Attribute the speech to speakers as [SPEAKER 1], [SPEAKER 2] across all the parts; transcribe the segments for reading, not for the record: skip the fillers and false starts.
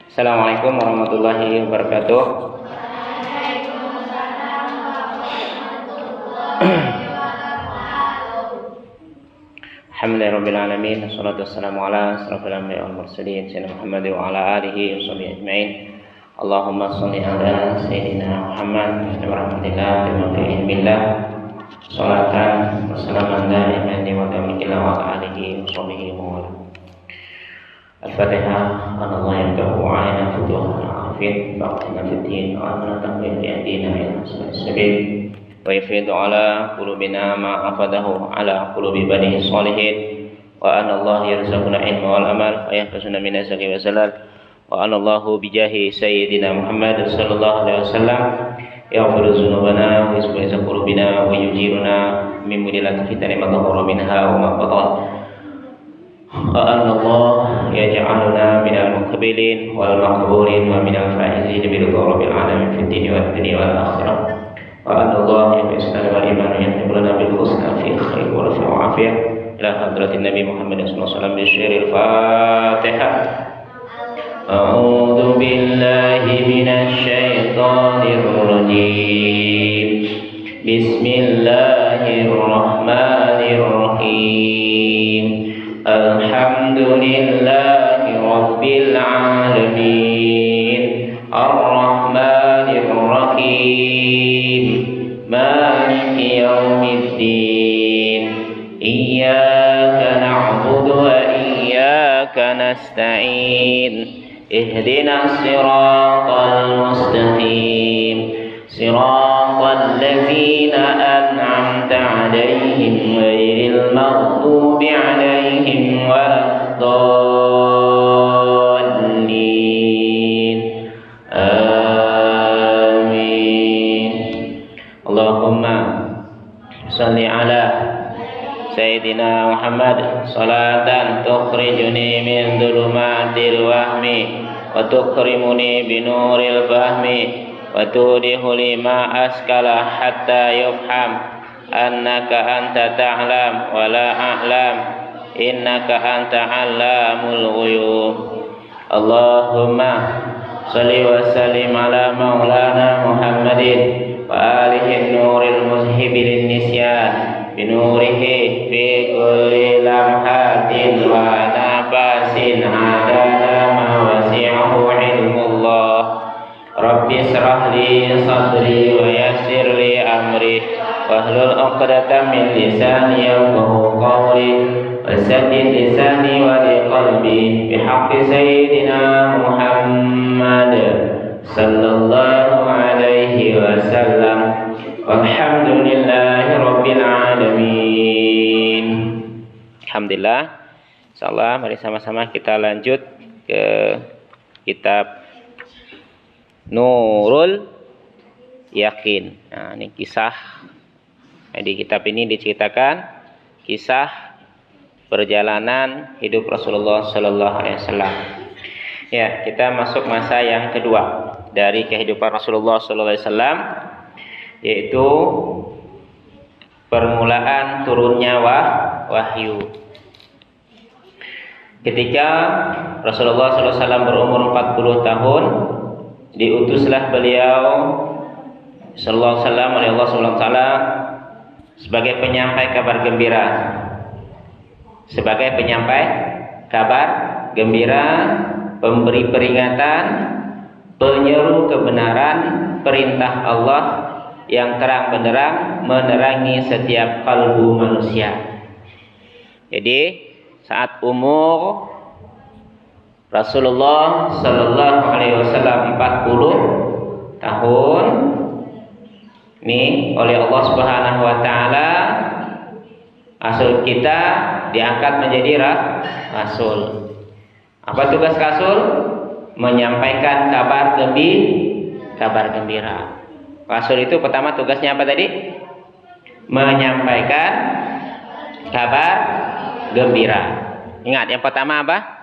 [SPEAKER 1] Assalamualaikum warahmatullahi wabarakatuh. Alhamdulillahirabbil alamin, wassalatu wassalamu ala asrofil anbiya'i wal mursalin sayyidina Muhammad wa ala alihi washabihi ajmain. Allahumma shalli ala sayyidina Muhammad wa rahmatillah wa ilmillah. Shalatan wassalaman da'iman wa damikillah wa ala alihi washabihi wa ala. Al-Fatihah. Allah yabda'u alaina futuhan afid ba'dina fiddin amana tamhid yadina ila sabil wa yafidu ala qulubina ma afadahu ala qulubi bani salihin wa anna Allah yarzuquna ilma wal amal wa yahfazuna min azali wa zalal wa anna Allahu bijahi sayyidina Muhammad sallallahu alaihi wasallam yaghfiru dzunubana wa yusbihu qulubina wa yujiruna min mudillati fitani ma dhahara minha wa ma batan. وأن الله يجعلنا من المقبلين والمقبولين ومن الفائزين برضا رب العالمين في الدين والدنيا والآخرة وأن الله بالإسلام والإيمان يهب لنا بالحسنى في خير ورفع وعافية إلى حضرة النبي محمد صلى الله عليه وسلم بالشعر الفاتحة. أعوذ بالله من الشيطان الرجيم بسم الله الرحمن الرحيم Alhamdulillahi Rabbil Alamin Ar-Rahmanir Rahim Maliki Yawmiddin Iyyaka na'budu wa iyyaka nasta'in Ihdinas siratal mustaqim Siratal ladzina an'amta 'alaihim ghairil maghdubi 'alaihim waladdallin. Amin. Allahumma shalli ala Sayyidina Muhammad salatan tukhrijuni min dhulumatil wahmi wa tukrimuni binuril fahmi wa tudihu lima askala hatta yufham annaka anta ta'lam wa la a'lam innaka anta 'allamul ghuyub. Allahumma shalli wa sallim ala maulana Muhammadin wa alihi nuril muzhibil nisyan binurihi fi kulli lamhatin wa nafasin adada ma wasi'ahu ilmullah. Rabbi israh li sadri wa yassir li amri wahlul 'uqdatam min lisani yafqahu qawli wasaddid lisani wa li qalbi bihaqqi sayyidina Muhammad sallallahu alaihi wasallam walhamdulillahi rabbil alamin. Alhamdulillah. Insyaallah mari sama-sama kita lanjut ke kitab Nurul Yakin. Nah, ini kisah. Di kitab ini diceritakan kisah perjalanan hidup Rasulullah Sallallahu Alaihi Wasallam. Ya, kita masuk masa yang kedua dari kehidupan Rasulullah Sallallahu Alaihi Wasallam, yaitu permulaan turunnya wahyu. Ketika Rasulullah Sallallahu Alaihi Wasallam berumur 40 tahun, diutuslah beliau sallallahu alaihi wasallam oleh Allah Subhanahu wa taala sebagai penyampai kabar gembira. Sebagai penyampai kabar gembira, pemberi peringatan, penyeru kebenaran perintah Allah yang terang benderang menerangi setiap kalbu manusia. Jadi saat umur Rasulullah sallallahu alaihi wasallam 40 tahun ini oleh Allah Subhanahu wa taala rasul kita diangkat menjadi rasul. Apa tugas rasul? Menyampaikan kabar gembira. Rasul itu pertama tugasnya apa tadi? Menyampaikan kabar gembira. Ingat yang pertama apa?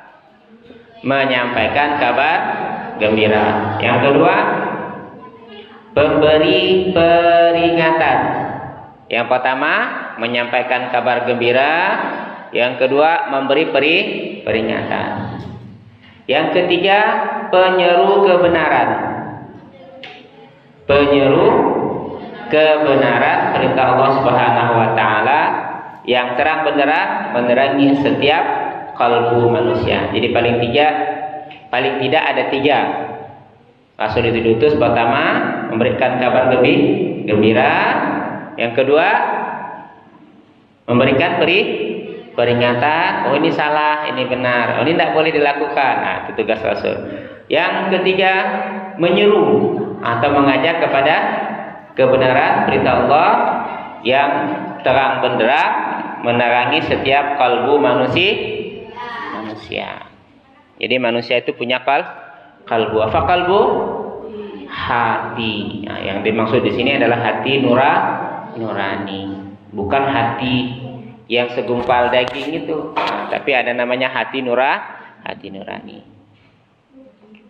[SPEAKER 1] Menyampaikan kabar gembira. Yang kedua, pemberi peringatan. Yang pertama, menyampaikan kabar gembira. Yang kedua, memberi peringatan. Yang ketiga, penyeru kebenaran. Penyeru kebenaran perintah Allah Subhanahu wa taala yang terang benderang menerangi setiap kalbu manusia. Jadi paling tidak ada tiga. Rasul itu diutus pertama memberikan kabar gembira, yang kedua memberikan peringatan, oh ini salah, ini benar, oh ini tidak boleh dilakukan. Nah, itu tugas Rasul. Yang ketiga, menyeru atau mengajak kepada kebenaran perintah Allah yang terang benderang menerangi setiap kalbu manusia. Jadi manusia itu punya kalbu. Apa kalbu? Hati. Nah, yang dimaksud di sini adalah hati nurani, bukan hati yang segumpal daging itu. Nah, tapi ada namanya hati nurani.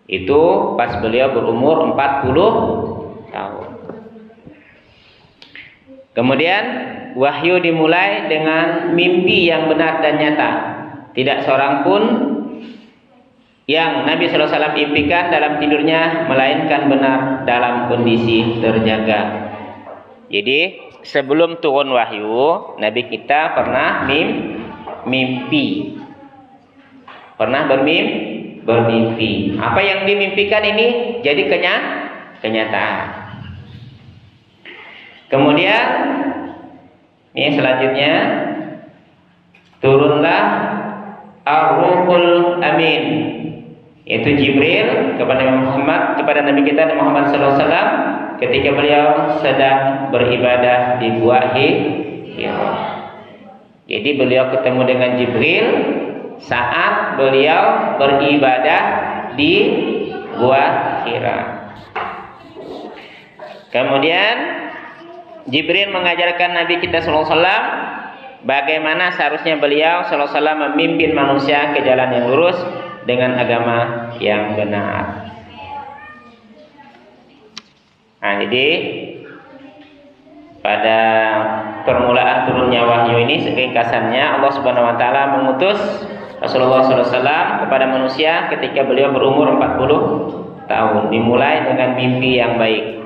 [SPEAKER 1] Itu pas beliau berumur 40 tahun. Kemudian wahyu dimulai dengan mimpi yang benar dan nyata. Tidak seorang pun yang Nabi SAW impikan dalam tidurnya melainkan benar dalam kondisi terjaga. Jadi sebelum turun wahyu, Nabi kita pernah mimpi. Pernah bermimpi. Apa yang dimimpikan ini jadi kenyataan. Kemudian ini selanjutnya turunlah Ar-Ruhul Amin, yaitu Jibril kepada Nabi kita Muhammad SAW ketika beliau sedang beribadah di Gua Hira. Jadi beliau ketemu dengan Jibril saat beliau beribadah di Gua Hira. Kemudian Jibril mengajarkan Nabi kita SAW bagaimana seharusnya beliau SAW memimpin manusia ke jalan yang lurus dengan agama yang benar. Nah, jadi pada permulaan turunnya wahyu ini seringkasannya Allah Subhanahu wa taala mengutus Rasulullah SAW kepada manusia ketika beliau berumur 40 tahun, dimulai dengan mimpi yang baik.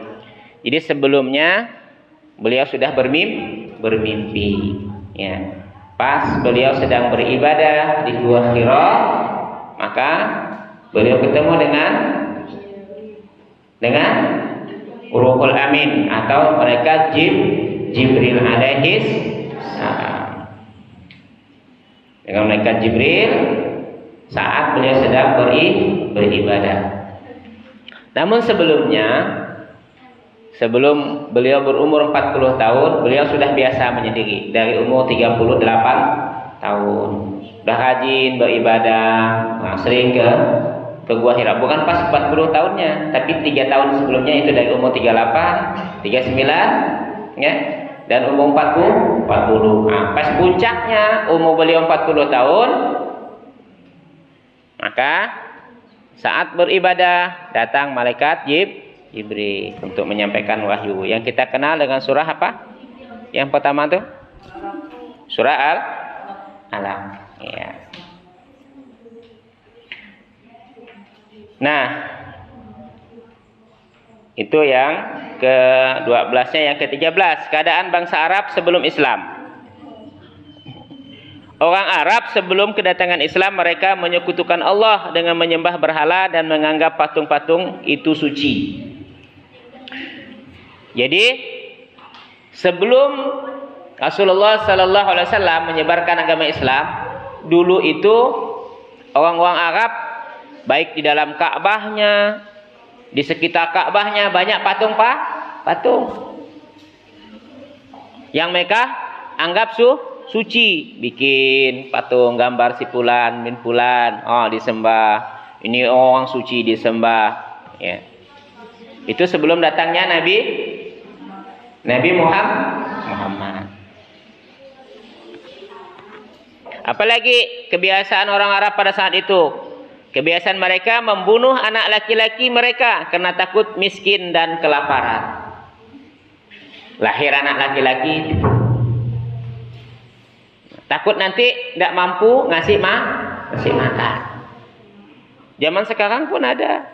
[SPEAKER 1] Jadi sebelumnya beliau sudah bermimpi, ya. Pas beliau sedang beribadah di Gua Hira, maka beliau ketemu dengan Ruhul Amin atau malaikat Jibril alaihis salam. Dengan malaikat Jibril saat beliau sedang beribadah. Namun sebelum beliau berumur 40 tahun, beliau sudah biasa menyendiri dari umur 38 tahun. Sudah rajin beribadah, sering ke Gua Hira. Bukan pas 40 tahunnya, tapi 3 tahun sebelumnya, itu dari umur 38, 39, ya, dan umur 40. Nah, pas puncaknya umur beliau 40 tahun, maka saat beribadah datang malaikat Jibril untuk menyampaikan wahyu yang kita kenal dengan surah apa? Yang pertama tuh surah Al-Alaq, ya. Nah, itu yang ke-12-nya. Yang ke-13, keadaan bangsa Arab sebelum Islam. Orang Arab sebelum kedatangan Islam, mereka menyekutukan Allah dengan menyembah berhala dan menganggap patung-patung itu suci. Jadi sebelum Rasulullah Sallallahu Alaihi Wasallam menyebarkan agama Islam, dulu itu orang-orang Arab baik di dalam Ka'bahnya, di sekitar Ka'bahnya banyak patung. Yang mereka anggap suci, bikin patung gambar si fulan bin fulan, disembah. Ini orang suci disembah, ya. Itu sebelum datangnya Nabi Muhammad. Apalagi kebiasaan orang Arab pada saat itu. Kebiasaan mereka membunuh anak laki-laki mereka karena takut miskin dan kelaparan. Lahir anak laki-laki, takut nanti tidak mampu ngasih makan. Zaman sekarang pun ada.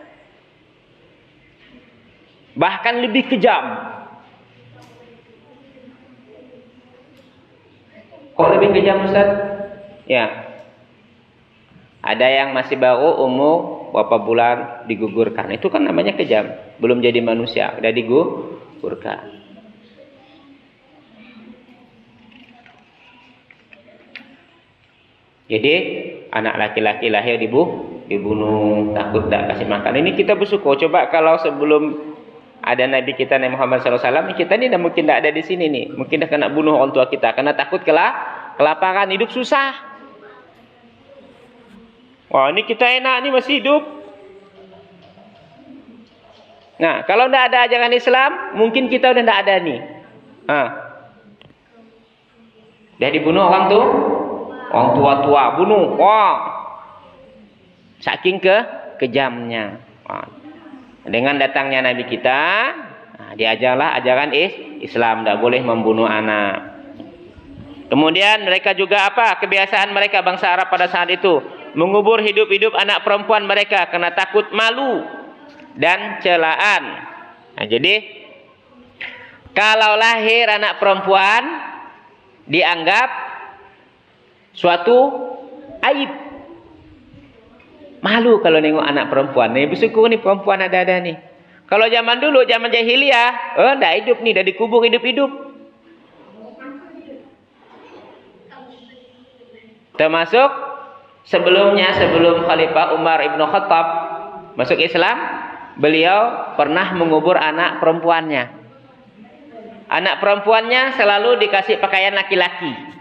[SPEAKER 1] Bahkan lebih kejam. Kok lebih kejam, Ustaz? Ya. Ada yang masih baru umur berapa bulan digugurkan. Itu kan namanya kejam. Belum jadi manusia, udah digugurkan. Jadi anak laki-laki lahir dibunuh, takut tak kasih makan. Ini kita bersyukur. Coba kalau sebelum ada Nabi kita Nabi Muhammad SAW, kita ni dah mungkin tak ada di sini nih. Mungkin dah kena bunuh orang tua kita karena takut kelaparan, hidup susah. Wah, ini kita enak ni masih hidup. Nah, kalau tak ada ajaran Islam, mungkin kita udah tak ada nih. Dah dibunuh orang tu. Orang tua-tua bunuh. Wah. Saking kejamnya. Wah. Dengan datangnya Nabi kita, diajarlah ajaran Islam, tak boleh membunuh anak. Kemudian mereka juga apa? Kebiasaan mereka bangsa Arab pada saat itu, mengubur hidup-hidup anak perempuan mereka karena takut malu dan celaan. Nah, jadi kalau lahir anak perempuan dianggap suatu aib. Malu kalau nengok anak perempuan. Nih bersyukur nih perempuan ada nih. Kalau zaman dulu, zaman jahiliyah, dah hidup nih, dah dikubur hidup-hidup. Termasuk sebelum Khalifah Umar Ibn Khattab masuk Islam, beliau pernah mengubur anak perempuannya. Anak perempuannya selalu dikasih pakaian laki-laki.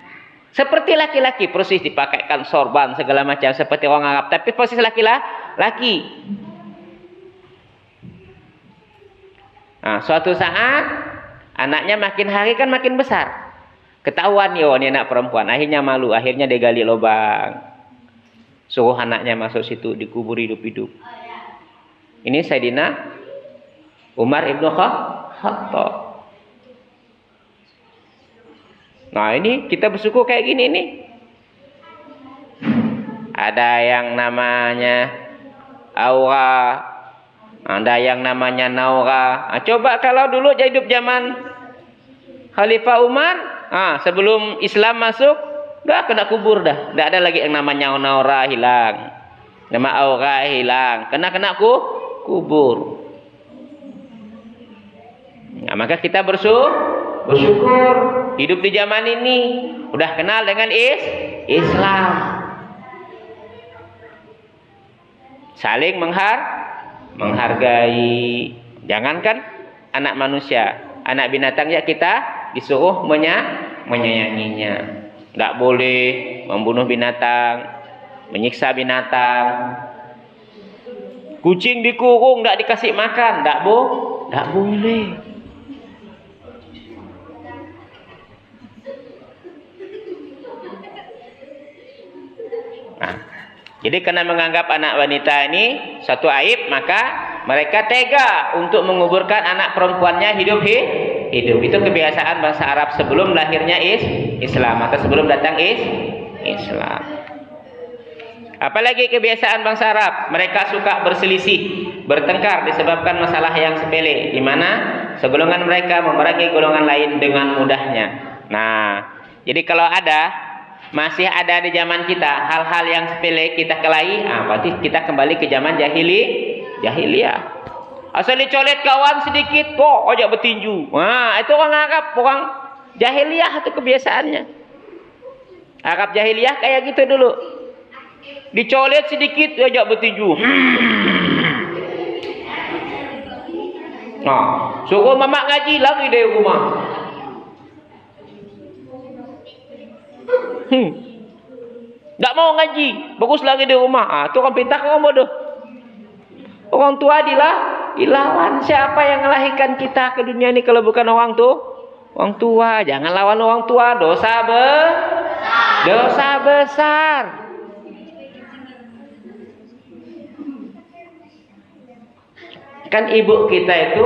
[SPEAKER 1] Seperti laki-laki, persis dipakaikan sorban segala macam seperti orang Arab, tapi persis laki-laki. Nah, suatu saat anaknya makin hari kan makin besar. Ketahuan yo ini anak perempuan, akhirnya malu, akhirnya dia gali lubang. Suruh anaknya masuk situ, dikubur hidup-hidup. Ini Sayyidina Umar Ibn Khattab. Nah, ini kita bersyukur kayak gini nih. Ada yang namanya aura, ada yang namanya naura. Coba kalau dulu hidup zaman Khalifah Umar, sebelum Islam masuk, dah kena kubur dah. Tak ada lagi yang namanya naura, hilang. Nama aura hilang. Kena kubur. Nah, maka kita bersyukur hidup di zaman ini udah kenal dengan Islam. Saling menghargai. Jangankan anak manusia, anak binatang ya kita disuruh menyayanginya. Enggak boleh membunuh binatang, menyiksa binatang. Kucing dikurung, enggak dikasih makan, enggak boleh. Jadi karena menganggap anak wanita ini satu aib, maka mereka tega untuk menguburkan anak perempuannya hidup. Itu kebiasaan bangsa Arab sebelum lahirnya Islam atau sebelum datang Islam. Apalagi kebiasaan bangsa Arab, mereka suka berselisih, bertengkar disebabkan masalah yang sepele, di mana segolongan mereka memerangi golongan lain dengan mudahnya. Nah, jadi kalau masih ada di zaman kita hal-hal yang sepele kita kelahi, berarti kita kembali ke zaman jahiliyah. Asal dicolet kawan sedikit, ojak bertinju. Itu orang Arab, orang jahiliyah itu kebiasaannya. Arab jahiliyah kayak gitu dulu. Dicolet sedikit, ojak bertinju. Suruh mamak ngaji lagi dari rumah. Tak mau ngaji, bagus lagi di rumah. Itu orang pintar, orang bodoh. Orang tua dilawan. Siapa yang melahirkan kita ke dunia ini kalau bukan orang tua? Jangan lawan orang tua, dosa besar. Kan ibu kita itu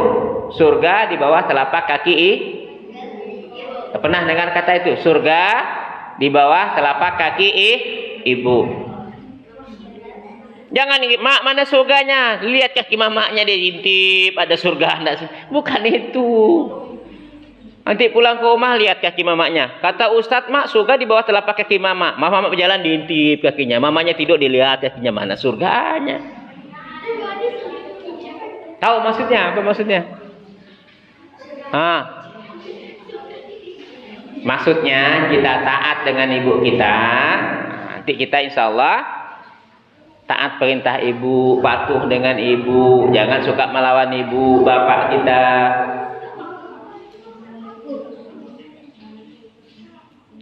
[SPEAKER 1] surga di bawah telapak kaki. Pernah dengar kata itu? Surga di bawah telapak kaki ibu. Jangan mak mana surganya? Lihat kaki mamaknya dia intip ada surga anda. Bukan itu. Nanti pulang ke rumah lihat kaki mamaknya. Kata Ustadz mak surga di bawah telapak kaki mama. Mama berjalan diintip kakinya. Mamanya tidur dilihat kakinya mana surganya. Tahu maksudnya? Apa maksudnya? Maksudnya kita taat dengan ibu kita. Nanti kita insya Allah taat perintah ibu, patuh dengan ibu, jangan suka melawan ibu, bapak kita.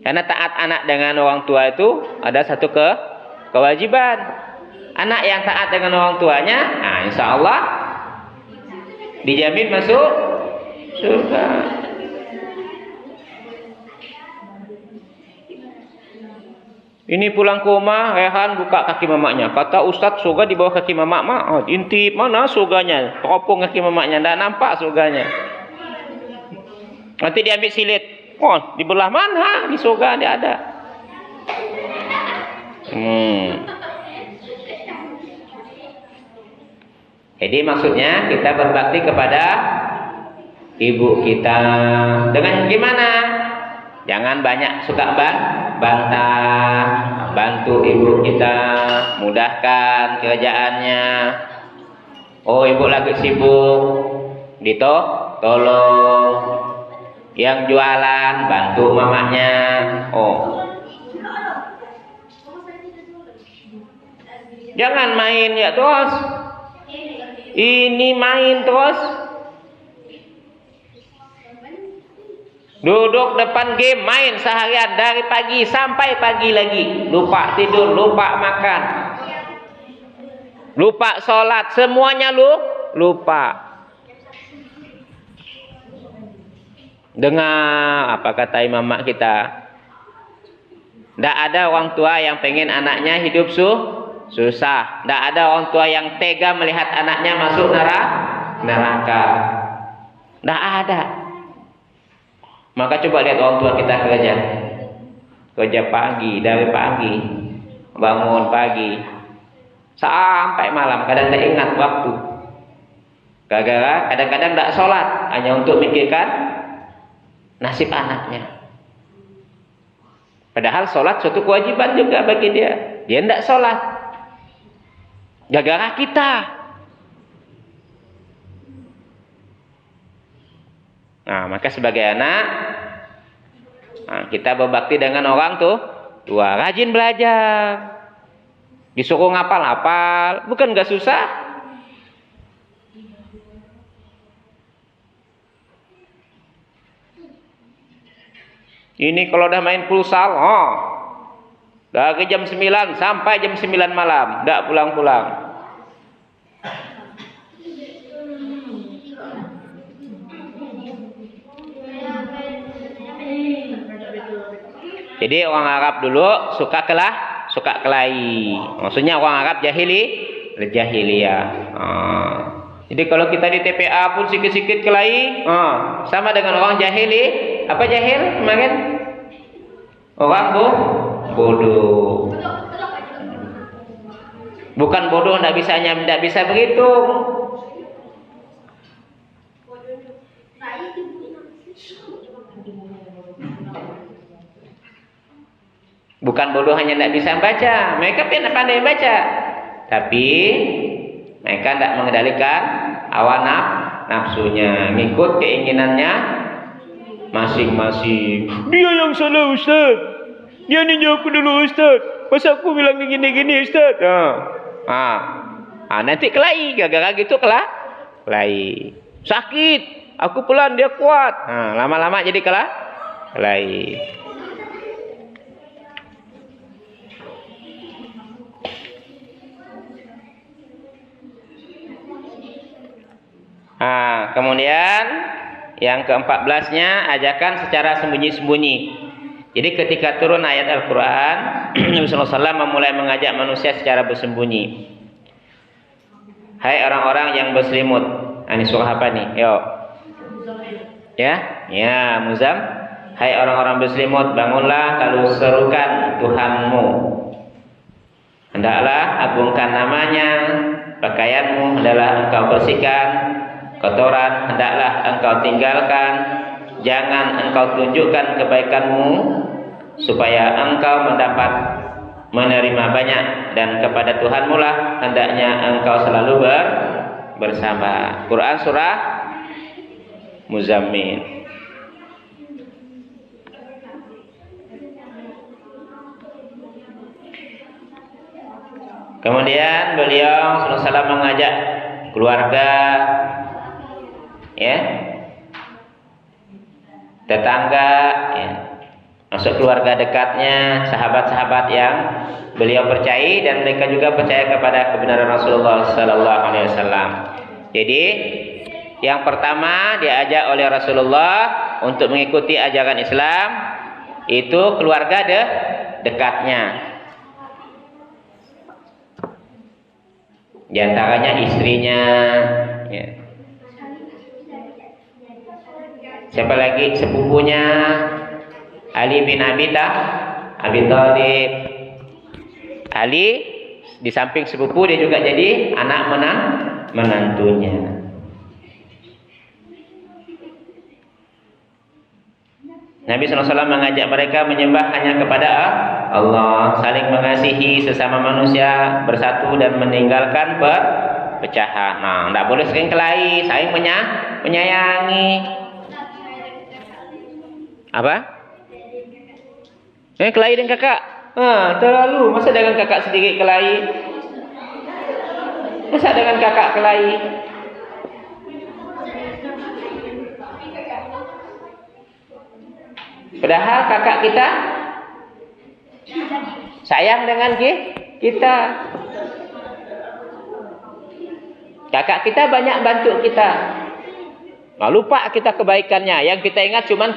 [SPEAKER 1] Karena taat anak dengan orang tua itu ada satu kewajiban. Anak yang taat dengan orang tuanya, nah insya Allah dijamin masuk surga. Ini pulang ke rumah, Rehan buka kaki mamaknya. Kata Ustadz, surga di bawah kaki mamak. Intip mana surganya? Teropong kaki mamaknya, tidak nampak surganya. Nanti diambil silit. Oh, di belah mana? Di surga dia ada. Jadi maksudnya kita berbakti kepada ibu kita. Dengan gimana? Jangan banyak suka bantah, bantu ibu kita, mudahkan kerjaannya. Oh ibu lagi sibuk, tolong. Yang jualan bantu mamanya. Oh, jangan main ya terus. Ini main terus. Duduk depan game main seharian dari pagi sampai pagi lagi. Lupa tidur, lupa makan, lupa sholat, semuanya lupa. Dengar apa kata imam kita. Tidak ada orang tua yang pengen anaknya hidup susah. Tidak ada orang tua yang tega melihat anaknya masuk neraka. Tidak ada. Maka coba lihat orang tua kita kerja pagi, dari pagi, bangun pagi sampai malam, kadang tidak ingat waktu. Gara-gara kadang-kadang tidak sholat hanya untuk mikirkan nasib anaknya. Padahal sholat suatu kewajiban juga bagi dia. Dia tidak sholat. Gara-gara kita. Nah, maka sebagai anak, kita berbakti dengan orang tua, rajin belajar. Disuruh ngapal-hafal, bukan gak susah. Ini kalau udah main futsal, dari jam 9 sampai jam 9 malam, enggak pulang-pulang. Jadi orang Arab dulu suka kelahi. Maksudnya orang Arab jahiliyah. Jadi kalau kita di TPA pun sikit-sikit kelahi, sama dengan orang jahili. Apa jahil kemarin? Orang bodoh. Bukan bodoh, tidak bisa berhitung. Bukan bodoh hanya tidak bisa baca, mereka pandai baca, tapi mereka tidak mengendalikan hawa nafsunya, ngikut keinginannya masing-masing. Dia yang salah Ustaz, dia nanya aku dulu Ustaz, masa aku bilang gini-gini Ustaz. Nanti kelahi, gara-gara gitu kelahi. Sakit, aku pelan dia kuat. Lama-lama jadi kelahi. Kemudian yang ke-14-nya ajakan secara sembunyi-sembunyi. Jadi ketika turun ayat Al-Quran, Nabi SAW memulai mengajak manusia secara bersembunyi. Hai orang-orang yang berselimut. Ini surah apa nih? Yuk. Ya, Muzam. Hai orang-orang berselimut, bangunlah lalu serukan Tuhanmu. hendaklah agungkan namanya. Pakaianmu hendaklah engkau bersihkan, kotoran hendaklah engkau tinggalkan. Jangan engkau tunjukkan kebaikanmu, supaya engkau mendapat menerima banyak, dan kepada Tuhanmu lah hendaknya engkau selalu bersama. Quran surah Muzammil. Kemudian beliau SAW mengajak keluarga, ya, tetangga, ya, masuk keluarga dekatnya, sahabat-sahabat yang beliau percayai, dan mereka juga percaya kepada kebenaran Rasulullah SAW. Jadi yang pertama diajak oleh Rasulullah untuk mengikuti ajaran Islam itu keluarga dekatnya. Di antaranya istrinya, ya. Siapa lagi? Sepupunya Ali bin Abi Thalib. Ali di samping sepupu, dia juga jadi anak menantunya. Nabi SAW mengajak mereka menyembah hanya kepada Allah, saling mengasihi sesama manusia, bersatu dan meninggalkan perpecahan. Nah, tidak boleh sering kelahi, saling menyayangi. Apa? Kelahi dengan kakak? Terlalu. Masa dengan kakak sendiri kelahi? Masa dengan kakak kelahi? Padahal kakak kita sayang dengan kita. Kakak kita banyak bantu kita. Nah, lupa kita kebaikannya. Yang kita ingat cuma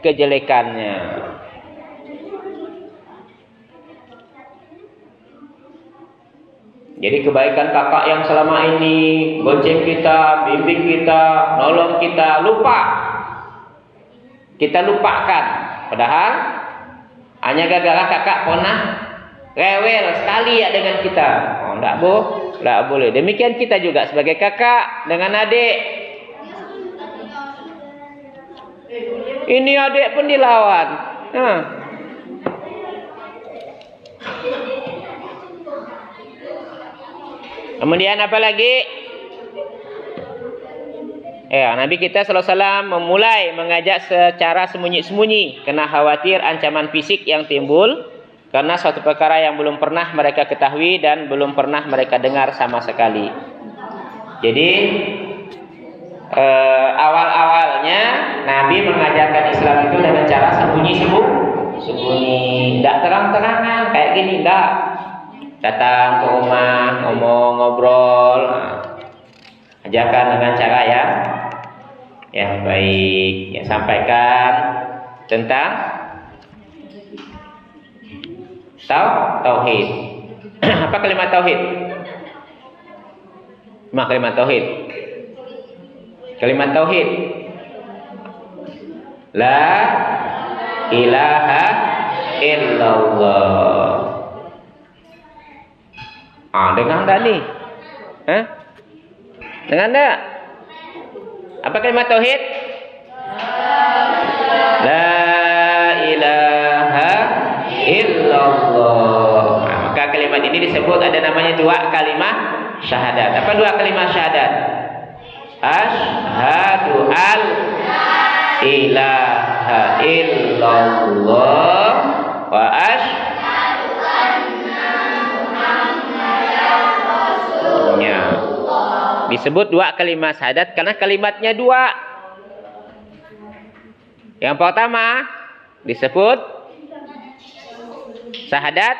[SPEAKER 1] kejelekannya. Jadi kebaikan kakak yang selama ini bonceng kita, bimbing kita, nolong kita, lupa. Kita lupakan. Padahal hanya gara-gara kakak pernah rewel sekali ya dengan kita. Tidak boleh. Demikian kita juga sebagai kakak dengan adik. Ini adik pun dilawan. Kemudian apa lagi? Nabi kita SAW memulai mengajak secara sembunyi-sembunyi, karena khawatir ancaman fisik yang timbul karena suatu perkara yang belum pernah mereka ketahui dan belum pernah mereka dengar sama sekali. Jadi awal-awalnya Nabi mengajarkan Islam itu dengan cara sembunyi, tidak terang-terangan kayak gini, tidak. Datang ke rumah, ngomong, ngobrol, ajarkan dengan cara yang baik, sampaikan tentang tauhid. Apa kalimat tauhid? Kalimat tauhid. Kalimat tauhid. La ilaha illallah. Dengar tak ni? Dengar tak? Apa kalimat tauhid? La ilaha illallah. Maka kalimat ini disebut ada namanya dua kalimat syahadat. Apa dua kalimat syahadat? Asyhadu an ilaha illallah wa asyhadu anna Muhammadar Rasulullah. Disebut dua kalimat syahadat karena kalimatnya dua. Yang pertama disebut syahadat.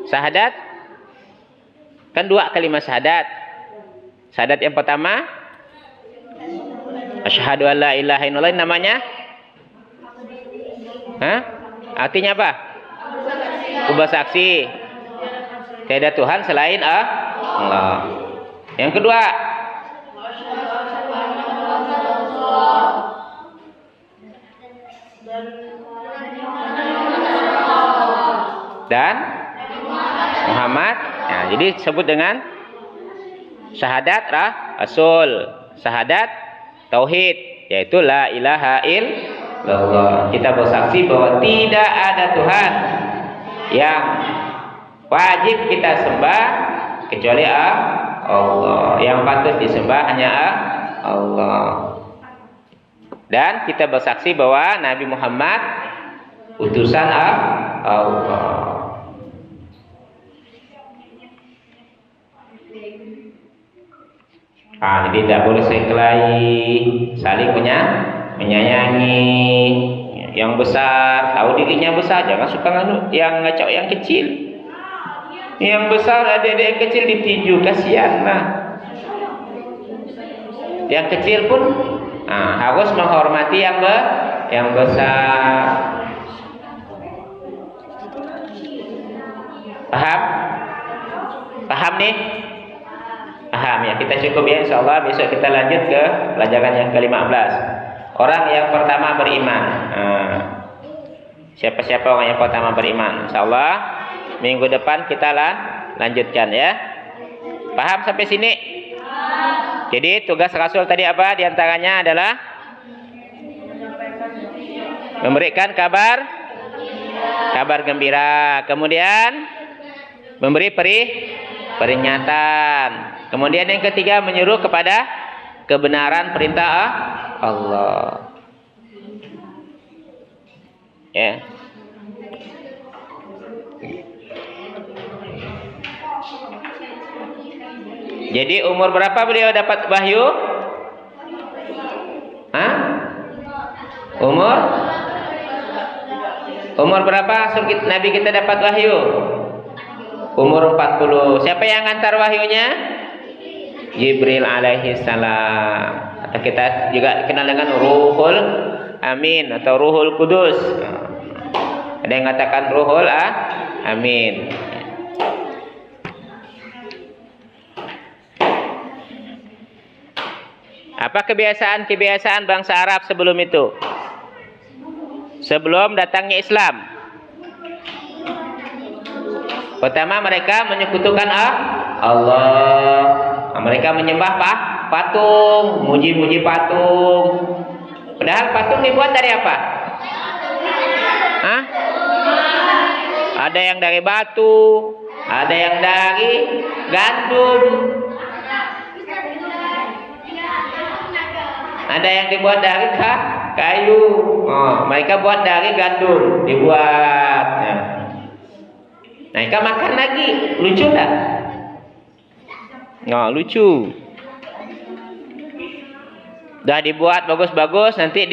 [SPEAKER 1] Syahadat kan dua kalimat syahadat. Syahadat yang pertama asyhadu alla ilaha illallah, namanya artinya apa? Bersaksi tiada Tuhan selain Allah. Yang kedua dan Muhammad. Nah, jadi sebut dengan syahadat rasul, syahadat tauhid, yaitu la ilaha illallah. Kita bersaksi bahwa tidak ada Tuhan yang wajib kita sembah kecuali Allah. Yang patut disembah hanya Allah. Dan kita bersaksi bahwa Nabi Muhammad utusan Allah. Jadi tidak boleh sekelahi, saling menyayangi. Yang besar tahu dirinya besar, jangan suka yang ngacau yang kecil. Yang besar adik-adik yang kecil ditinju, kasihan lah. Yang kecil pun harus menghormati yang besar. Paham? Paham nih? Paham ya, kita cukup ya, insyaallah besok kita lanjut ke pelajaran yang ke-15. Orang yang pertama beriman. Siapa-siapa orang yang pertama beriman? Insyaallah minggu depan kita lanjutkan ya. Paham sampai sini? Jadi tugas Rasul tadi apa? Di antaranya adalah memberikan kabar gembira, kemudian memberi peringatan, kemudian yang ketiga menyuruh kepada kebenaran perintah Allah. Ya. Jadi umur berapa beliau dapat wahyu? Umur berapa Nabi kita dapat wahyu? Umur 40. Siapa yang ngantar wahyunya? Jibril alaihi salam. Atau kita juga kenal dengan Ruhul Amin atau Ruhul Kudus. Ada yang mengatakan Ruhul Amin. Apa kebiasaan bangsa Arab sebelum itu? Sebelum datangnya Islam. Pertama mereka menyekutukan Allah. Mereka menyembah patung, muji-muji patung. Padahal patung dibuat dari apa? Ada yang dari batu, ada yang dari gandum. Ada yang dibuat dari kayu. Mereka buat dari gandum, dibuat. Mereka makan lagi, lucu tak? Lucu. Udah dibuat bagus-bagus, nanti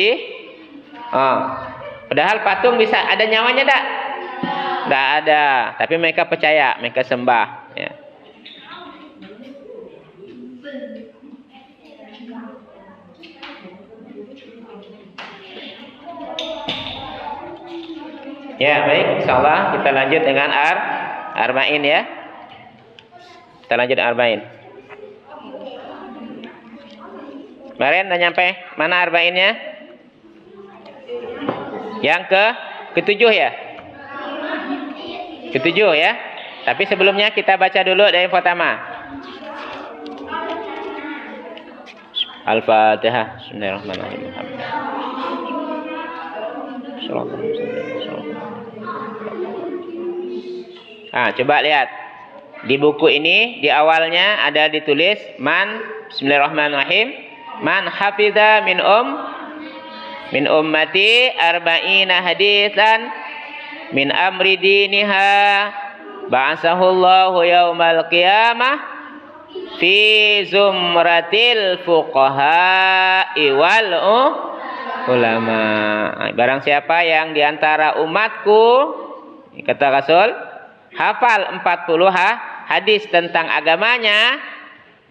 [SPEAKER 1] padahal patung bisa ada nyawanya tak? Tidak ada. Tapi mereka percaya, mereka sembah. Ya. Ya baik, insyaallah kita lanjut dengan Arba'in ya. Kita lanjut Arba'in. Kemarin udah nyampe mana Arba'innya? Yang ketujuh ya? Ketujuh ya. Tapi sebelumnya kita baca dulu dari yang pertama. Al-Fatihah. Bismillahirrahmanirrahim. Coba lihat di buku ini, di awalnya ada ditulis Bismillahirrahmanirrahim, man hafidha min ummati arba'ina hadisan min amri diniha ba'asahullahu yaumal qiyamah fi zumratil fuqaha'i wal ulama. Barang siapa yang diantara umatku, kata Rasul, hafal 40 hadis tentang agamanya,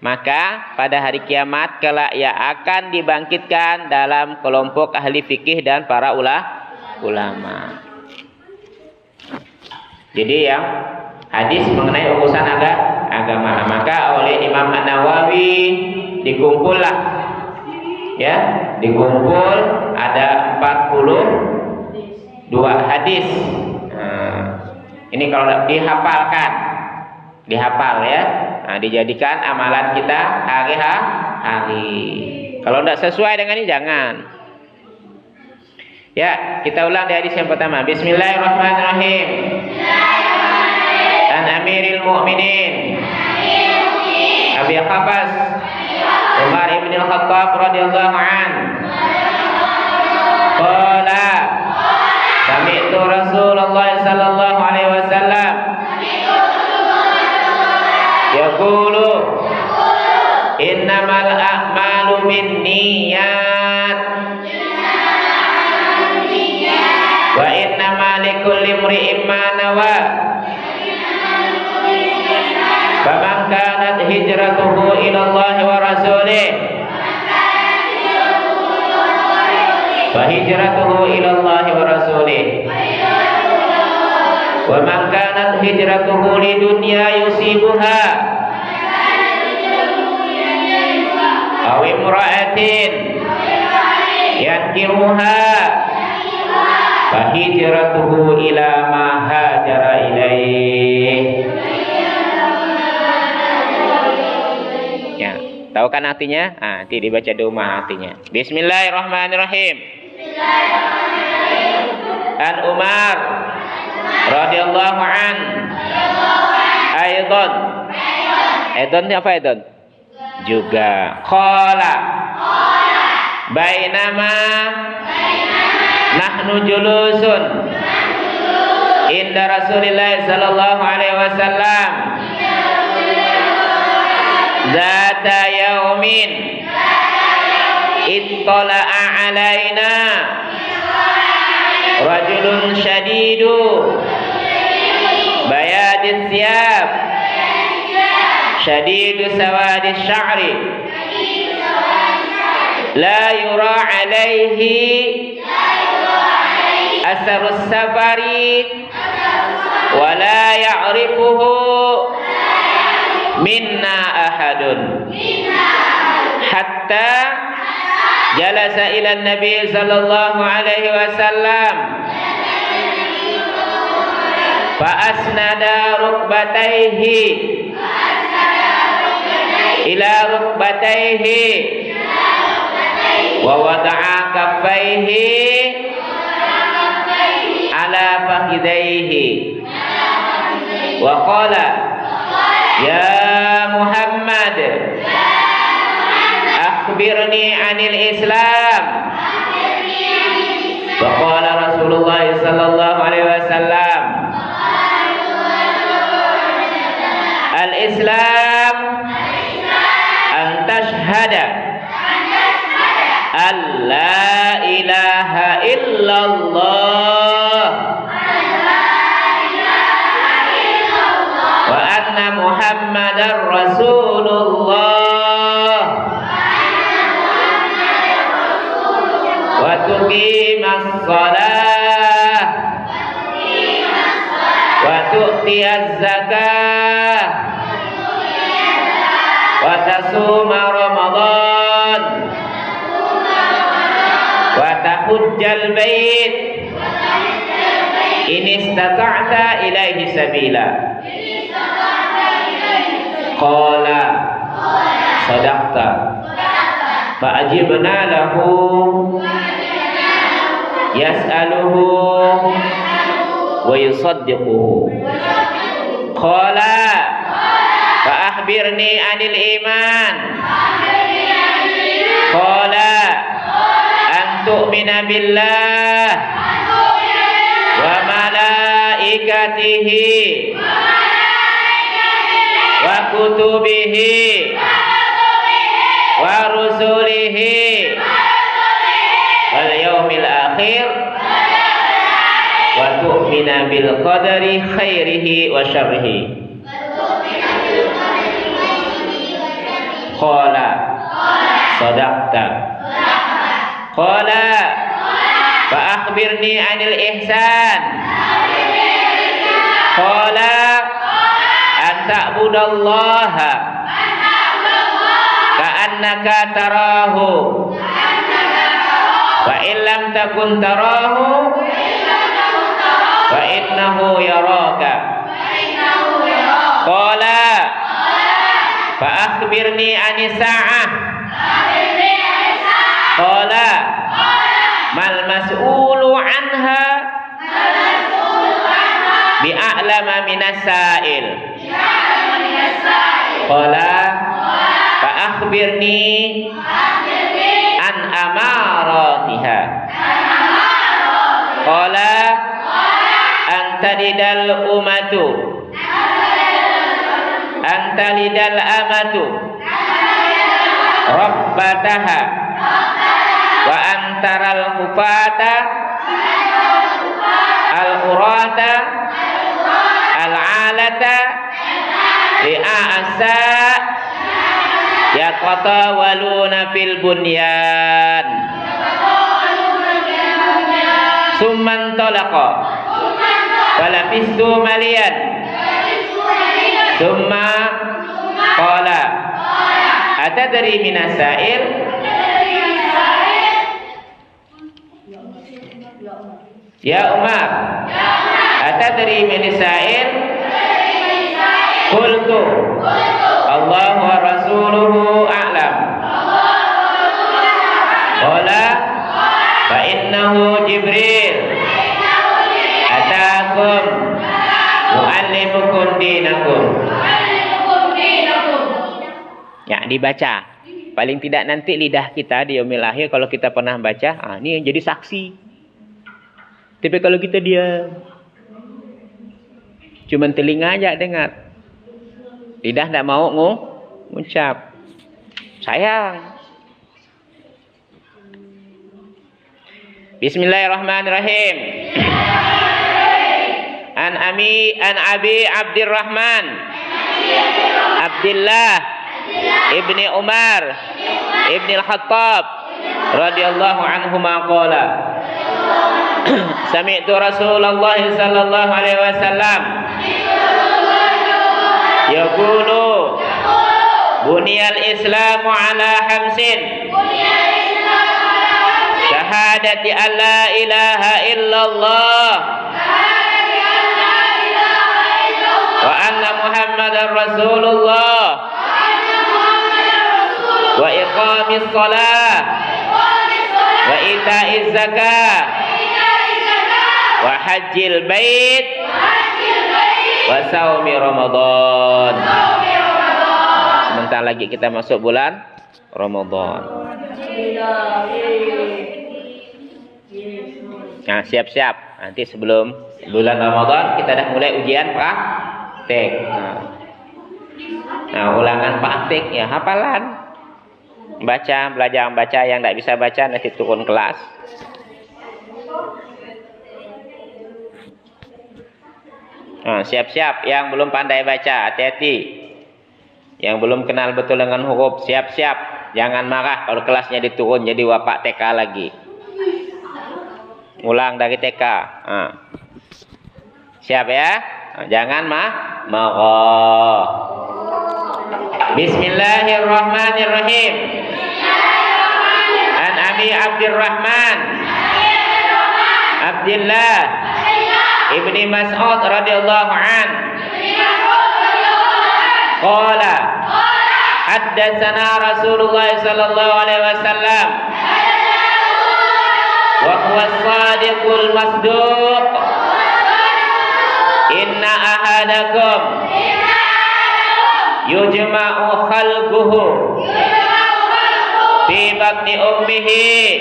[SPEAKER 1] maka pada hari kiamat kelak ia akan dibangkitkan dalam kelompok ahli fikih dan para ulama. Jadi yang hadis mengenai urusan agama, maka oleh Imam An-Nawawi dikumpul ada 42 hadis. Ini kalau dihafalkan, dihafal ya. Nah, dijadikan amalan kita hari-hari. Kalau tidak sesuai dengan ini jangan. Ya, kita ulang di hadis yang pertama. Bismillahirrahmanirrahim. An Amiril Mu'minin Abi Hafs Umar ibn al-Khattab radhiyallahu an. Qala sami'tu Rasulullah sallallahu alaihi wasallam yaqulu innamal a'malu binniyat wa innama likulli imri'in ma nawa. Faman kanat hijratuhu ila Allah wa rasulih fa hijratuhu ila Allah wa rasulih. Wa man kanat hijratuhu lidunya yusibuha aw imra'atin yankiruha fa hijratuhu ila ma hajara ilaih. Ya, tahu kan artinya? Ah, nanti dibaca di rumah artinya. Bismillahirrahmanirrahim. An Umar radhiyallahu an. Aidan. Aidan apa aidan? Juga. Qala. Bainama nahnu julusun inda Rasulillah sallallahu alaihi wasallam zata yaumin ittala'a alaina rajulun syadidu bayadis thiyab syadidu sawadis sya'ri la yura alaihi asarus safari wa la ya'rifuhu minna ahadun hatta jalasa ila nabi sallallahu alaihi wasallam fa asnada rukbatayhi ila rukbatayhi wa wada'a kaffayhi ala fakhidayhi wa qala ya Muhammad akhbirni anil Islam. Wa qala Rasulullah sallallahu alaihi wasallam al-Islam an tashhada an la ilaha illallah wa anna Muhammadar Rasulullah wa tuqimas shalah wa tu'tiyaz zakah wa tasuma Ramadan wa tahujjal bait in istata'ta ilaihi sabila. Qala sadaqta fa ajibna lahu yas'aluhu wa yusaddiquhu. Qala fa akhbirni anil iman. Qala an tu'mina billah wa malaikatihi wa kutubihi wa rusulihi wal yaumil akhir wa tu'mina bil qadari khairihi wa syarrihi. Qala sadaqta. Qala fa akhbirni anil ihsan. Qala an ta'budallaha ka'annaka tarahu wa in lam takun tarahu fa innahu yaraka. Qala fa akhbirni anis sa'ah. Qala mal mas'ulu anha bi'a'lama minas sa'il. Qala fa akhbirni an amaratiha. Qala antalidal umatu antalidal amatu rabbataha wa antaral hufata al-urata al-alata li'a'asa yaqatawaluna fil bunyan. Summan talaqa falafistu maliyan. Summa qala atadri minas sa'il. Ya Umar, atadri minas sa'il? Qultu Allahu wa rasuluhu a'lam. Qala fa innahu Jibril atakum muallimukum dinakum. Ya, dibaca. Paling tidak nanti lidah kita di yaumil akhir kalau kita pernah baca, ini yang jadi saksi. Tapi kalau kita diam, cuman telinga aja dengar, lidah tidak mau ngucap, sayang. Bismillahirrahmanirrahim. An Abi Abdurrahman Abdullah ibni Umar ibni al-Khattab radhiyallahu anhuma qala sami'tu Rasulullah sallallahu alaihi wasallam yaqulu buniyal islamu ala khamsin syahadati an la ilaha illallah wa anna Muhammadar Rasulullah wa iqamis shalah wa ita'iz zakah wa hajjil bait wa saumi Ramadan. Sebentar lagi kita masuk bulan Ramadan. Nah, siap-siap. Nanti sebelum bulan Ramadan kita dah mulai ujian praktek. Nah, ulangan praktek ya hafalan. Baca, belajar membaca, yang tidak bisa baca nanti turun kelas. Nah, siap-siap yang belum pandai baca, hati-hati. Yang belum kenal betul dengan huruf, siap-siap. Jangan marah kalau kelasnya diturun jadi wapak TK lagi. Ulang dari TK. Siap ya? Jangan marah. Bismillahirrahmanirrahim. An Abi Abdurrahman Abdullah ibni Mas'ud radhiyallahu an qala haddatsana Rasulullah sallallahu alaihi wasallam wa huwa as-sadiqul masduq inna ahadakum yujma'u khalquhu fi batni ummihi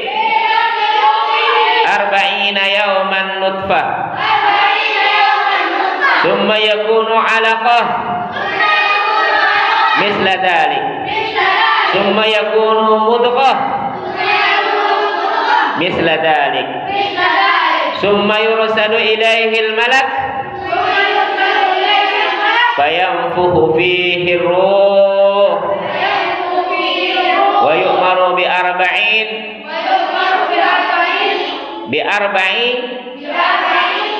[SPEAKER 1] arba'ina yawman nutfah thumma yakunu 'alaqah misla dhalik thumma yakunu mudghah misla dhalik thumma yursalu ilayhi al-malak fayanfuhu fihi ruh wa yu'maru bi arba'in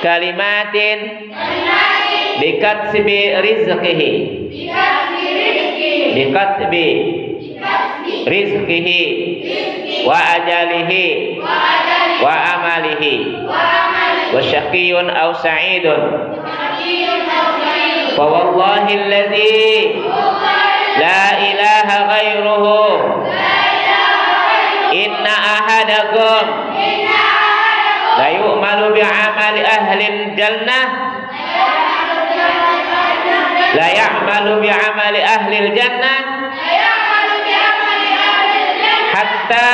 [SPEAKER 1] kalimatin bikatbi rizqihi wa ajalihi wa amalihi وشقي أو سعيد فوالله الذي لا إله غيره إن أحدكم لا يؤمل بعمل أهل الجنة لا يعمل بعمل أهل الجنة حتى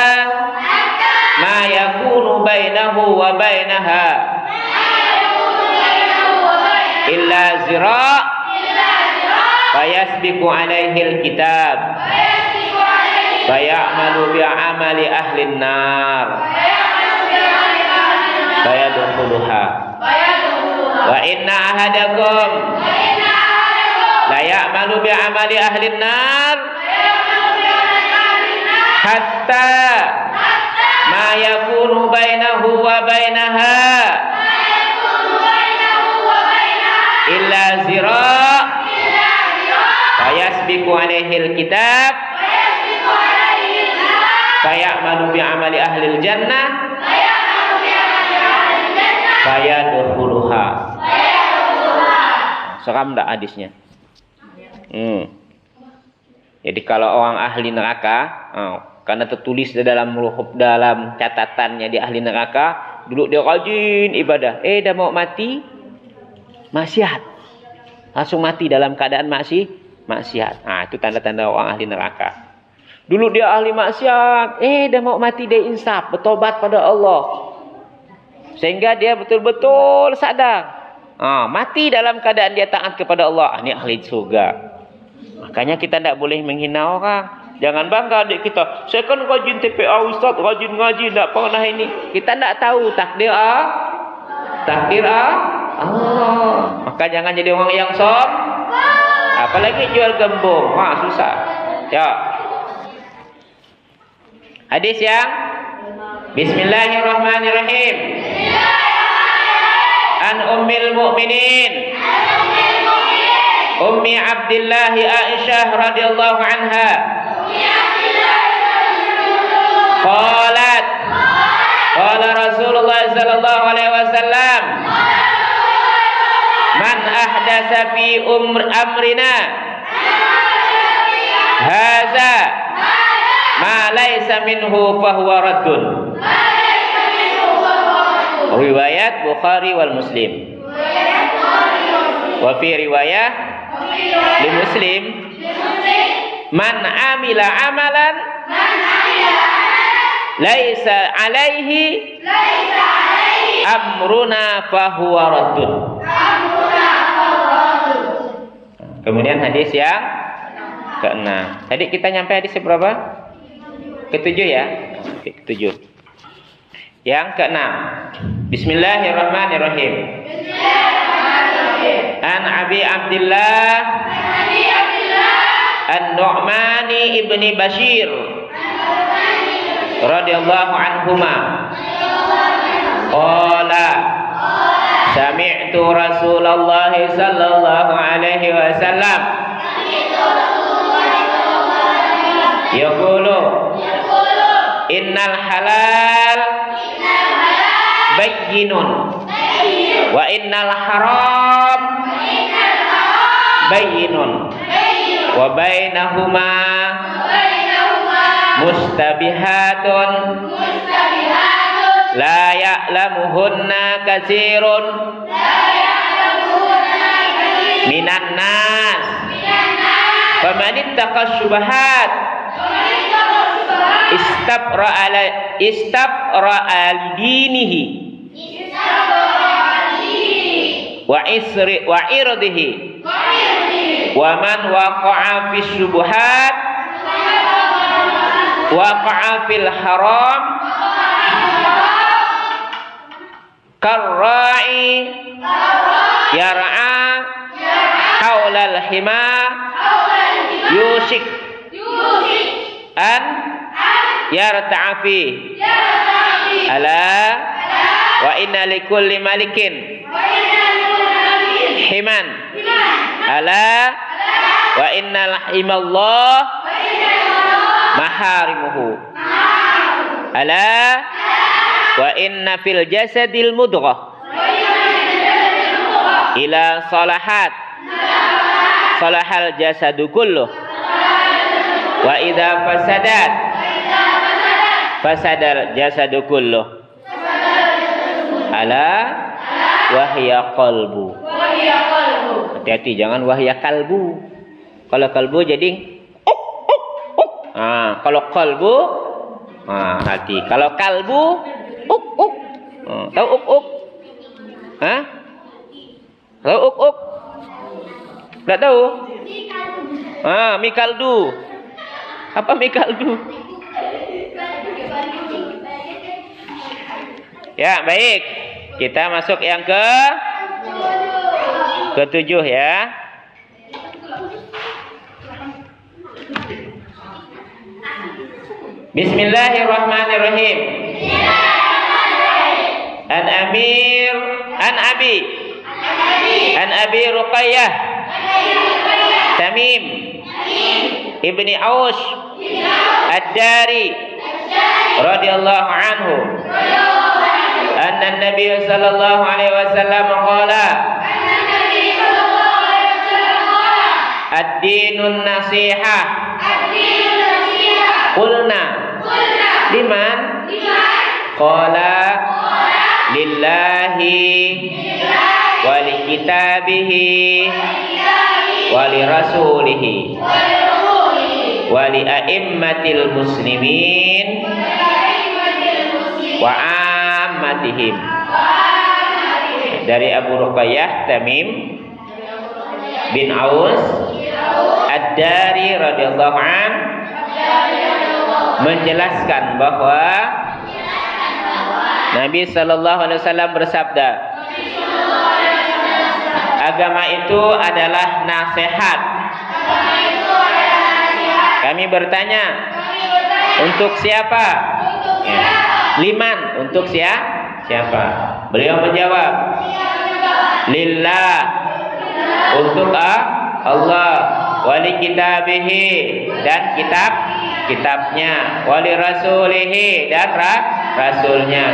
[SPEAKER 1] ما يكون بينه وبينها إلا ذراع فيسبق عليه الكتاب فيعمل بعمل أهل النار فيدخلها وإن أحدكم لا يعمل بعمل أهل النار حتى ما يكون بينه وبينها إلا ذراع فيسبق عليه الكتاب فيعمل بعمل أهل الجنة فيدخلها. Seram enggak hadisnya? Jadi kalau orang ahli neraka, karena tertulis dalam catatannya di ahli neraka, dulu dia rajin ibadah, dah mau mati maksiat, langsung mati dalam keadaan maksiat. Itu tanda-tanda orang ahli neraka. Dulu dia ahli maksiat, dah mau mati dia insaf, bertobat pada Allah, sehingga dia betul-betul sadar, mati dalam keadaan dia taat kepada Allah. Ini ahli surga. Makanya kita tidak boleh menghina orang. Jangan bangga adik kita, saya kan rajin TPA Ustaz, rajin ngaji, tidak pernah ini. Kita tidak tahu takdir Allah. Maka jangan jadi orang yang apalagi jual gembung, susah. Ya. Hadis yang Bismillahirrahmanirrahim. An Ummil Mu'minin Ummi Abdillah Aisyah radhiyallahu anha qalat qala Rasulullah sallallahu alaihi wasallam man ahdatsa fi amrina hadza ma laysa minhu fahuwa raddun. Riwayat Bukhari wal Muslim. Wa fi riwayah li Muslim man amila amalan laisa alaihi amruna fahuwa raddun. Kemudian hadis yang ke-6. Tadi kita nyampe hadis berapa? Ke-7 ya? Ke-7. Yang ke-6. Bismillahirrahmanirrahim. An Abi Abdillah An-Nu'mani ibni Bashir radhiyallahu anhuma qala sami'tu Rasulullah sallallahu alaihi wasallam yaqulu innal halal bayyinun wa innal haram bayyinun wa bainahuma mustabihatun la ya'lamuhunna katsirun minan nas faman ittaqa syubhat istabra ala dinihi wa irdihi wa man waqa'a fi syubhat waqa'a fil haram karra'i yar'a haulal hima yushik an yarta'afi ala wa inna likulli malikin himan ala wa innal himallah maharimuhu ala wa inna fil jasadil mudghah ila salahat salahal jasadu kulluh wa idza fasadat fasadal jasadu kulluh ala wahya qalbu. Hati-hati, jangan wahya kalbu. Kalau kalbu jadi kalau qalbu hati. Kalau kalbu tahu tahu enggak tahu? Mikaldu. Apa mikaldu? Ya, baik. Kita masuk yang ketujuh ya. Bismillahirrahmanirrahim. An Abi Ruqayyah Tamim ibni Aus Ad-Dari radhiyallahu anhu anna Nabi sallallahu alaihi wasallam qala ad-dinun nasihah. Qulna liman? Qala lillahi wa li kitabihi wa li rasulihi wa li a'immatil muslimin wa ammatihim. Dari Abu Ruqayyah Tamim bin Aus Ad-Dari radhiyallahu an menjelaskan bahwa Nabi sallallahu alaihi wasallam bersabda, agama itu adalah nasihat. Kami bertanya, untuk siapa? Liman, untuk siapa? Beliau menjawab, lillah, untuk Allah, wali kitabihi, dan kitabnya, wali rasulihi, dan rasulnya,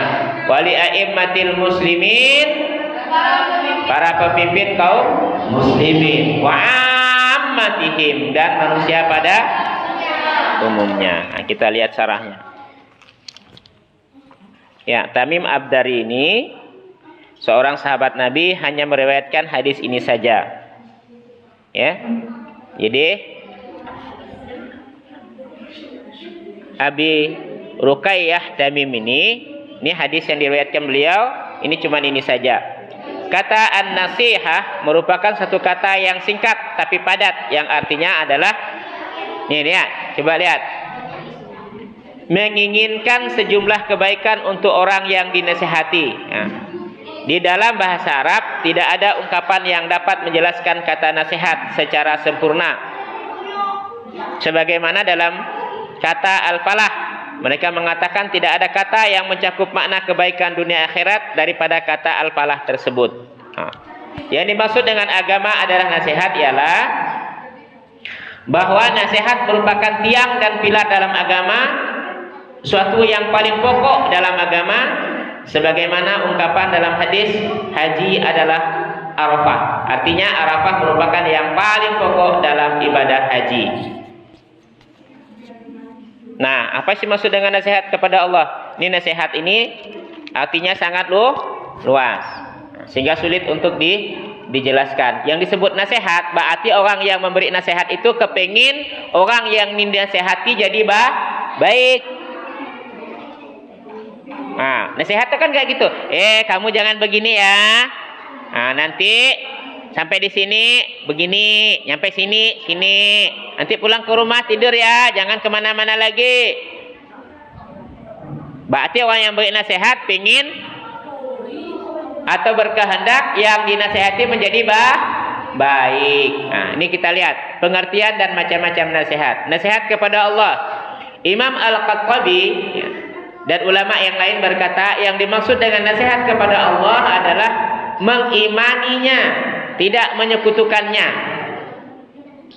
[SPEAKER 1] wali a'immatil muslimin, para pemimpin kaum muslimin, wa ammatihim, dan manusia pada umumnya. Nah, kita lihat syarahnya. Ya, Tamim Ad-Dari ini seorang sahabat Nabi, hanya meriwayatkan hadis ini saja. Ya. Jadi Abi Ruqayyah Tamim ini hadis yang diriwayatkan beliau, ini cuma ini saja. Kata an-nasihah merupakan satu kata yang singkat tapi padat, yang artinya adalah, nih lihat, coba lihat, menginginkan sejumlah kebaikan untuk orang yang dinasihati. Nah, di dalam bahasa Arab tidak ada ungkapan yang dapat menjelaskan kata nasihat secara sempurna. Sebagaimana dalam kata al-falah, mereka mengatakan tidak ada kata yang mencakup makna kebaikan dunia akhirat daripada kata al-falah tersebut. Nah, yang dimaksud dengan agama adalah nasihat ialah bahwa nasihat merupakan tiang dan pilar dalam agama, suatu yang paling pokok dalam agama, sebagaimana ungkapan dalam hadis, haji adalah Arafah. Artinya Arafah merupakan yang paling pokok dalam ibadah haji. Nah, apa sih maksud dengan nasihat kepada Allah? Ini nasihat ini artinya sangat luas, sehingga sulit untuk dijelaskan. Yang disebut nasihat, berarti orang yang memberi nasihat itu kepengin orang yang dinasehati jadi baik. Nah, nasihat kan kayak gitu. Kamu jangan begini ya. Nah, nanti sampai di sini begini, nyampe sini. Nanti pulang ke rumah tidur ya, jangan kemana-mana lagi. Berarti orang yang beri nasihat pingin atau berkehendak yang dinasehati menjadi baik. Nah, ini kita lihat pengertian dan macam-macam nasihat. Nasihat kepada Allah. Imam Al-Khattabi dan ulama yang lain berkata, yang dimaksud dengan nasihat kepada Allah adalah mengimaninya, tidak menyekutukannya.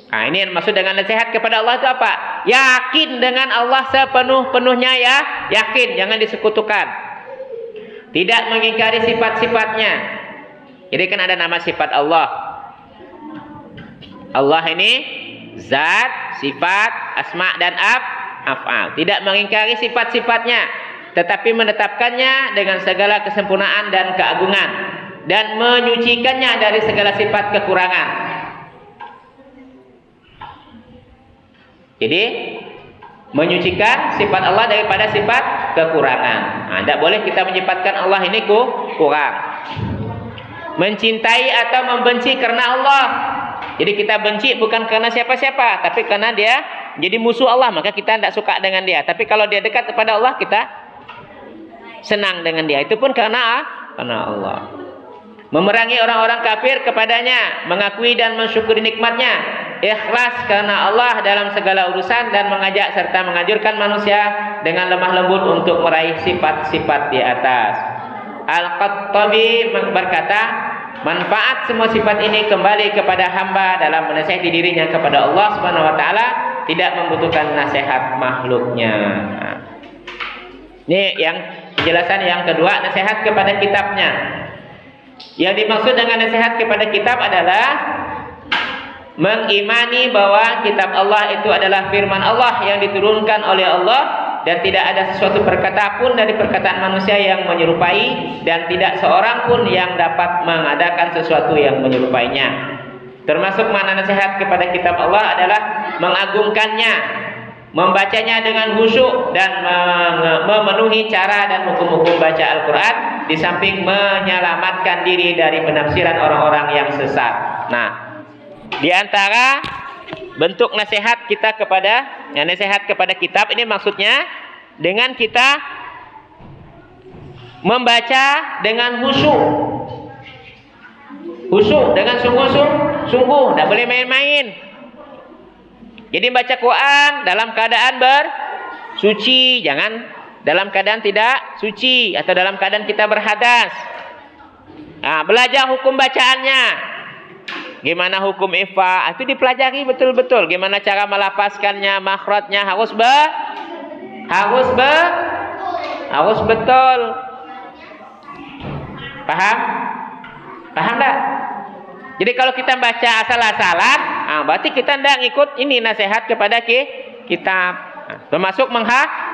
[SPEAKER 1] Nah, ini yang maksud dengan nasihat kepada Allah itu apa? Yakin dengan Allah sepenuh-penuhnya ya, yakin, jangan disekutukan. Tidak mengingkari sifat-sifatnya. Jadi kan ada nama sifat Allah. Allah ini zat, sifat, asma dan af'al. Tidak mengingkari sifat-sifatnya, tetapi menetapkannya dengan segala kesempurnaan dan keagungan dan menyucikannya dari segala sifat kekurangan. Jadi menyucikan sifat Allah daripada sifat kekurangan. Nah, tidak boleh kita menyifatkan Allah ini kurang. Mencintai atau membenci karena Allah. Jadi kita benci bukan karena siapa-siapa, tapi karena dia jadi musuh Allah, maka kita tidak suka dengan dia. Tapi kalau dia dekat kepada Allah, kita senang dengan dia. Itu pun karena Allah. Memerangi orang-orang kafir kepadanya, mengakui dan mensyukuri nikmatnya, ikhlas karena Allah dalam segala urusan, dan mengajak serta menganjurkan manusia dengan lemah lembut untuk meraih sifat-sifat di atas. Al-Qattabi berkata, manfaat semua sifat ini kembali kepada hamba dalam menasihati dirinya kepada Allah Subhanahu wa taala, tidak membutuhkan nasihat makhluknya. Nah, ini yang penjelasan yang kedua, nasihat kepada kitabnya. Yang dimaksud dengan nasihat kepada kitab adalah mengimani bahwa kitab Allah itu adalah firman Allah yang diturunkan oleh Allah, dan tidak ada sesuatu perkata pun dari perkataan manusia yang menyerupai, dan tidak seorang pun yang dapat mengadakan sesuatu yang menyerupainya. Termasuk makna nasihat kepada kitab Allah adalah mengagungkannya, membacanya dengan khusyuk, dan memenuhi cara dan hukum-hukum baca Al-Quran, di samping menyelamatkan diri dari penafsiran orang-orang yang sesat. Nah, di antara bentuk nasihat kita kepada nasihat kepada kitab ini maksudnya dengan kita membaca dengan khusyuk dengan sungguh-sungguh, tidak boleh main-main. Jadi baca Quran dalam keadaan bersuci, jangan dalam keadaan tidak suci atau dalam keadaan kita berhadas. Nah, belajar hukum bacaannya. Gimana hukum ifa, itu dipelajari betul-betul. Gimana cara melafazkannya, makhrajnya harus betul. Paham? Paham tak? Jadi kalau kita baca asal-asalan, berarti kita tidak ikut ini nasihat kepada kitab. Termasuk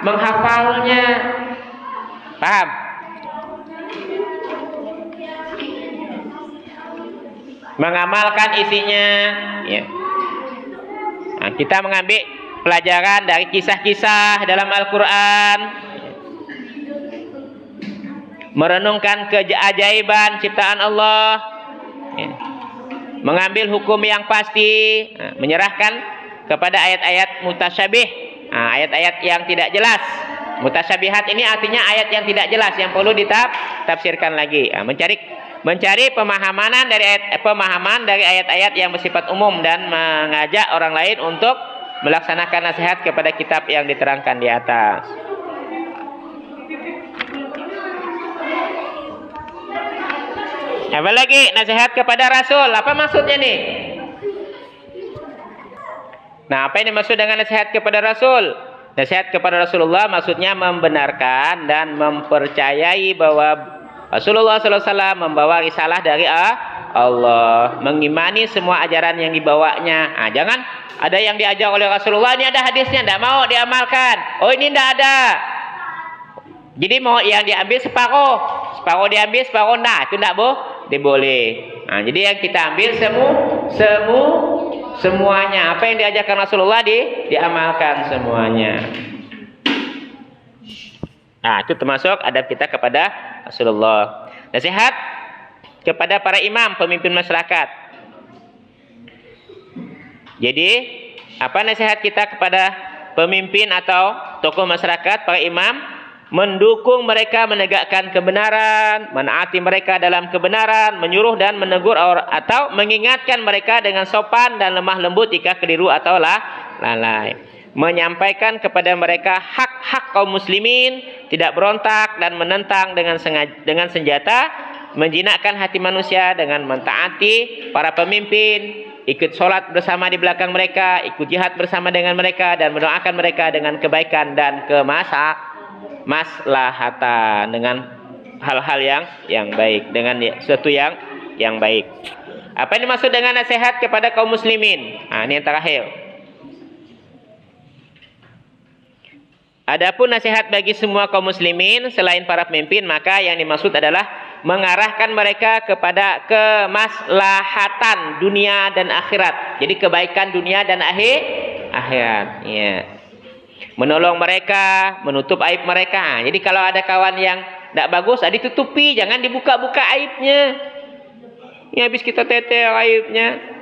[SPEAKER 1] menghafalnya. Paham? Mengamalkan isinya, ya. Nah, kita mengambil pelajaran dari kisah-kisah dalam Al-Quran, merenungkan keajaiban ciptaan Allah, ya. Mengambil hukum yang pasti, menyerahkan kepada ayat-ayat mutasyabih, ayat-ayat yang tidak jelas. Mutasyabihat ini artinya ayat yang tidak jelas, yang perlu ditafsirkan lagi. Mencari pemahaman dari ayat-ayat yang bersifat umum, dan mengajak orang lain untuk melaksanakan nasihat kepada kitab yang diterangkan di atas. Apa lagi? Nasihat kepada Rasul. Apa maksudnya nih? Nah, apa yang dimaksud dengan nasihat kepada Rasul? Nasihat kepada Rasulullah maksudnya membenarkan dan mempercayai bahwa Rasulullah SAW membawa risalah dari Allah, mengimani semua ajaran yang dibawanya. Nah, jangan ada yang diajar oleh Rasulullah, ini ada hadisnya, tidak mau diamalkan. Oh, ini tidak ada. Jadi mau yang diambil separuh diambil, separuh nah, itu tidak boleh. Nah, jadi yang kita ambil semuanya. Apa yang diajarkan Rasulullah diamalkan semuanya. Nah, itu termasuk adab kita kepada Rasulullah. Nasihat kepada para imam, pemimpin masyarakat. Jadi, apa nasihat kita kepada pemimpin atau tokoh masyarakat, para imam? Mendukung mereka menegakkan kebenaran, menaati mereka dalam kebenaran, menyuruh dan menegur atau mengingatkan mereka dengan sopan dan lemah lembut jika keliru atau lalai. Menyampaikan kepada mereka hak-hak kaum muslimin, tidak berontak dan menentang dengan senjata, menjinakkan hati manusia dengan mentaati para pemimpin, ikut sholat bersama di belakang mereka, ikut jihad bersama dengan mereka, dan mendoakan mereka dengan kebaikan dan maslahatan, dengan hal-hal yang baik, dengan sesuatu yang yang baik. Apa yang dimaksud dengan nasihat kepada kaum muslimin? Nah, ini yang terakhir. Adapun nasihat bagi semua kaum muslimin selain para pemimpin, maka yang dimaksud adalah mengarahkan mereka kepada kemaslahatan dunia dan akhirat. Jadi kebaikan dunia dan akhirat. Ya. Menolong mereka, menutup aib mereka. Jadi kalau ada kawan yang tidak bagus, ditutupi, jangan dibuka-buka aibnya. Ya, habis kita tetel aibnya.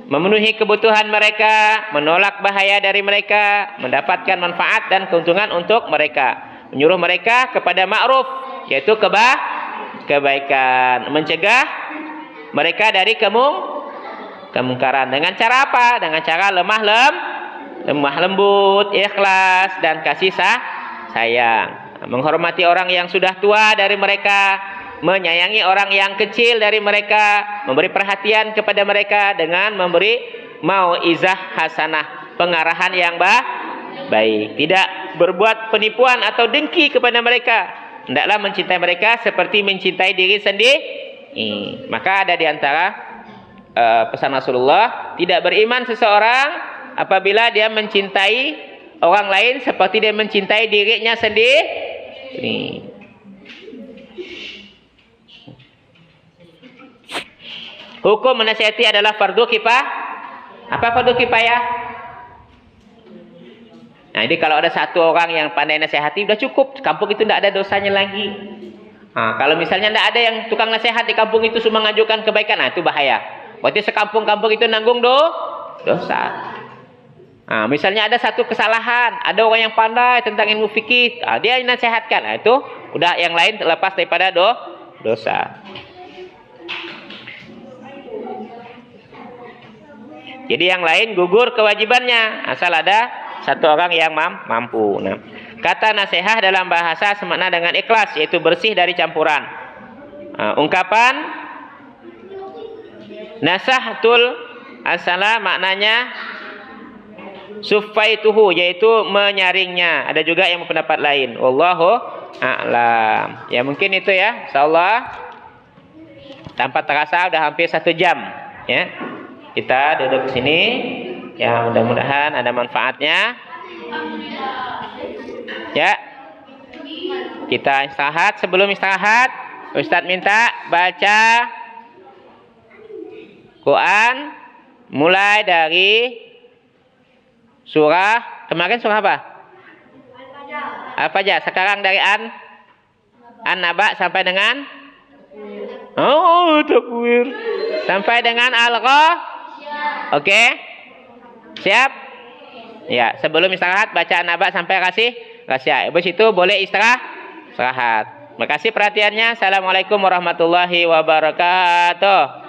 [SPEAKER 1] Memenuhi kebutuhan mereka, menolak bahaya dari mereka, mendapatkan manfaat dan keuntungan untuk mereka. Menyuruh mereka kepada ma'ruf, yaitu kebaikan. Mencegah mereka dari kemungkaran. Dengan cara apa? Dengan cara lemah lembut, ikhlas, dan kasih sayang. Menghormati orang yang sudah tua dari mereka, menyayangi orang yang kecil dari mereka, memberi perhatian kepada mereka dengan memberi mau'izah hasanah, pengarahan yang baik. Tidak berbuat penipuan atau dengki kepada mereka. Hendaklah mencintai mereka seperti mencintai diri sendiri. Maka ada di antara pesan Rasulullah, tidak beriman seseorang apabila dia mencintai orang lain seperti dia mencintai dirinya sendiri. Hukum menasihati adalah fardu kifayah. Apa fardu kifayah? Nah, jadi kalau ada satu orang yang pandai nasihati, udah cukup. Kampung itu tidak ada dosanya lagi. Nah, kalau misalnya tidak ada yang tukang nasihat di kampung itu cuma mengajukan kebaikan, itu bahaya. Berarti sekampung-kampung itu nanggung dosa. Nah, misalnya ada satu kesalahan, ada orang yang pandai tentang ilmu fikih, dia nasihatkan, itu udah yang lain terlepas daripada dosa. Jadi yang lain gugur kewajibannya asal ada satu orang yang mampu. Nah, kata nasihat dalam bahasa semakna dengan ikhlas, yaitu bersih dari campuran. Ungkapan nasahatul asala maknanya sufaituhu, yaitu menyaringnya. Ada juga yang berpendapat lain. Wallahu a'lam. Ya mungkin itu ya. Insyaallah tanpa terasa udah hampir 1 jam ya. Kita duduk di sini, ya mudah-mudahan ada manfaatnya. Ya, kita istirahat. Sebelum istirahat, Ustadz minta baca Quran mulai dari surah kemarin surah apa? Al-Fajr. Sekarang dari An-Naba sampai dengan takwir sampai dengan Al-Ghafir. Oke? Siap? Ya, sebelum istirahat baca An-Naba sampai kasih. Habis itu boleh istirahat. Terima kasih perhatiannya. Assalamualaikum warahmatullahi wabarakatuh.